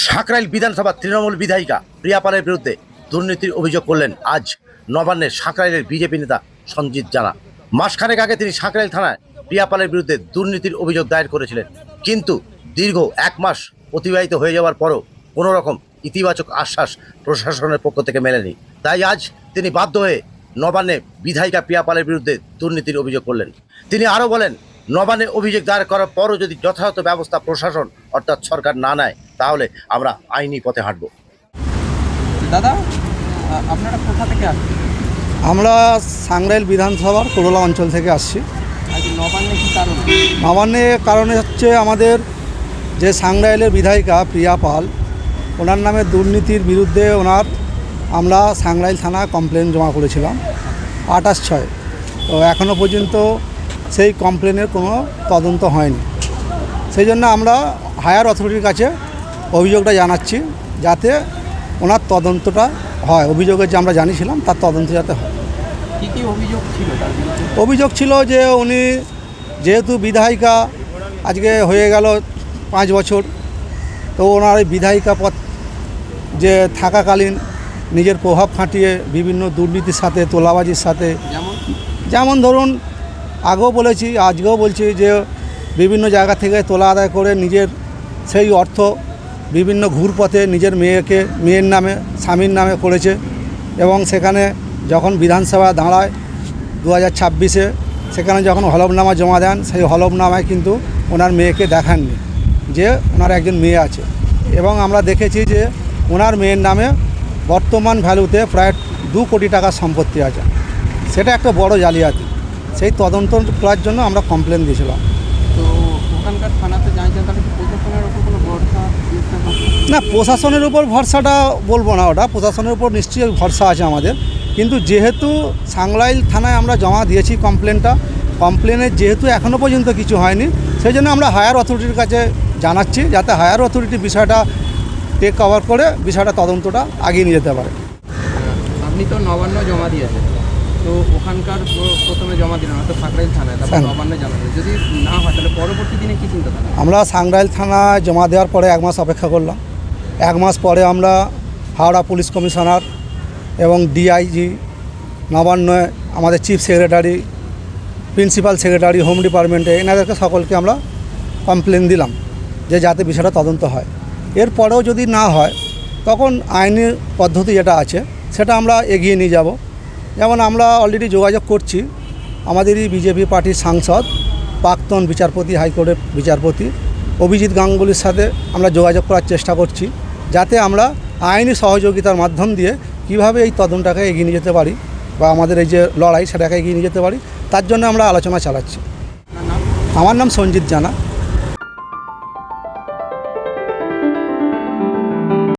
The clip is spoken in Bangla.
সাঁকরাইল বিধানসভা তৃণমূল বিধায়িকা প্রিয়া পালের বিরুদ্ধে দুর্নীতির অভিযোগ করলেন আজ নবান্নের সাঁকরাইলের বিজেপি নেতা সঞ্জিত জানা। মাসখানেক আগে তিনি সাঁকরাইল থানায় প্রিয়া পালের বিরুদ্ধে দুর্নীতির অভিযোগ দায়ের করেছিলেন, কিন্তু দীর্ঘ 1 মাস অতিবাহিত হয়ে যাওয়ার পরও কোনো রকম ইতিবাচক আশ্বাস প্রশাসনের পক্ষ থেকে মেলেনি। তাই আজ তিনি বাধ্য হয়ে নবান্নে বিধায়িকা প্রিয়া পালের বিরুদ্ধে দুর্নীতির অভিযোগ করলেন। তিনি আরও বলেন, নবান্নে অভিযোগ দায়ের করার পরও যদি যথাযথ ব্যবস্থা প্রশাসন অর্থাৎ সরকার না নেয় তাহলে আমরা আইনি পথে হাঁটব। দাদা, আপনারা কোথা থেকে আসছেন? আমরা সাংরাইল বিধানসভার কোরলা অঞ্চল থেকে আসছি। আজ নবান্নে কী কারণ? নবান্নে কারণে হচ্ছে আমাদের যে সাংরাইলের বিধায়িকা প্রিয়া পাল, ওনার নামে দুর্নীতির বিরুদ্ধে আমরা সাংরাইল থানায় কমপ্লেন জমা করেছিলাম 28/6। তো এখনও পর্যন্ত সেই কমপ্লেনের কোনো তদন্ত হয়নি। সেই জন্য আমরা হায়ার অথরিটির কাছে অভিযোগটা জানাচ্ছি, যাতে ওনার তদন্তটা হয়। অভিযোগের যে আমরা জানিয়েছিলাম তার তদন্ত যাতে হয়। কী কী অভিযোগ ছিল তার বিরুদ্ধে? অভিযোগ ছিল যে উনি যেহেতু বিধায়িকা আজকে হয়ে গেল 5 বছর, তো ওনার এই বিধায়িকা পদ যে থাকাকালীন নিজের প্রভাব খাটিয়ে বিভিন্ন দুর্নীতির সাথে, তোলাবাজির সাথে, যেমন ধরুন আগেও বলেছি আজকেও বলছি যে বিভিন্ন জায়গা থেকে তোলা আদায় করে নিজের সেই অর্থ বিভিন্ন ঘুরপথে নিজের মেয়ের নামে, স্বামীর নামে করেছে। এবং সেখানে যখন বিধানসভা দাঁড়ায় 2026-এ, সেখানে যখন হলফনামা জমা দেন, সেই হলফনামায় কিন্তু ওনার মেয়েকে দেখাননি যে ওনার একজন মেয়ে আছে। এবং আমরা দেখেছি যে ওনার মেয়ের নামে বর্তমান ভ্যালুতে প্রায় 2 কোটি টাকার সম্পত্তি আছে। সেটা একটা বড় জালিয়াতি। সেই তদন্ত করার জন্য আমরা কমপ্লেন দিয়েছিলাম। তো ওখানকার থানাতে জানিয়েছেন, তাহলে কি প্রশাসনের ওপর কোনো ভরসা? না, প্রশাসনের উপর ভরসাটা বলবো না, ওটা প্রশাসনের উপর নিশ্চয়ই ভরসা আছে আমাদের। কিন্তু যেহেতু সাংরাইল থানায় আমরা জমা দিয়েছি কমপ্লেনের যেহেতু এখনও পর্যন্ত কিছু হয়নি, সেই জন্য আমরা হায়ার অথরিটির কাছে জানাচ্ছি, যাতে হায়ার অথরিটি বিষয়টা টেক কভার করে বিষয়টা তদন্তটা আগিয়ে নিয়ে যেতে পারে। আপনি তো নবান্ন জমা দিয়েছেন, তো ওখানকার প্রথমে জমা দিলেন হয়তো সাঁকরাইল থানায়, তারপর নবান্নে জমা দিলেন। যদি না হয় তাহলে পরবর্তী দিনে কী চিন্তা থাকবে? আমরা সাংরাইল থানায় জমা দেওয়ার পরে 1 মাস অপেক্ষা করলাম। 1 মাস পরে আমরা হাওড়া পুলিশ কমিশনার এবং ডিআইজি, নবান্নে আমাদের chief secretary, principal secretary, home ডিপার্টমেন্টে, এনাদেরকে সকলকে আমরা কমপ্লেন দিলাম যে যাতে বিষয়টা তদন্ত হয়। এরপরেও যদি না হয় তখন আইনি পদ্ধতি যেটা আছে সেটা আমরা এগিয়ে নিয়ে যাব। যেমন আমরা অলরেডি যোগাযোগ করছি আমাদেরই বিজেপি পার্টির সাংসদ, প্রাক্তন বিচারপতি, হাইকোর্টের বিচারপতি অভিজিৎ গাঙ্গুলির সাথে আমরা যোগাযোগ করার চেষ্টা করছি, যাতে আমরা আইনি সহযোগিতার মাধ্যম দিয়ে কিভাবে এই তদন্তটাকে এগিয়ে নিয়ে যেতে পারি বা আমাদের এই যে লড়াই সেটাকে এগিয়ে নিয়ে যেতে পারি, তার জন্য আমরা আলোচনা চালাচ্ছি। আমার নাম সঞ্জিত জানা।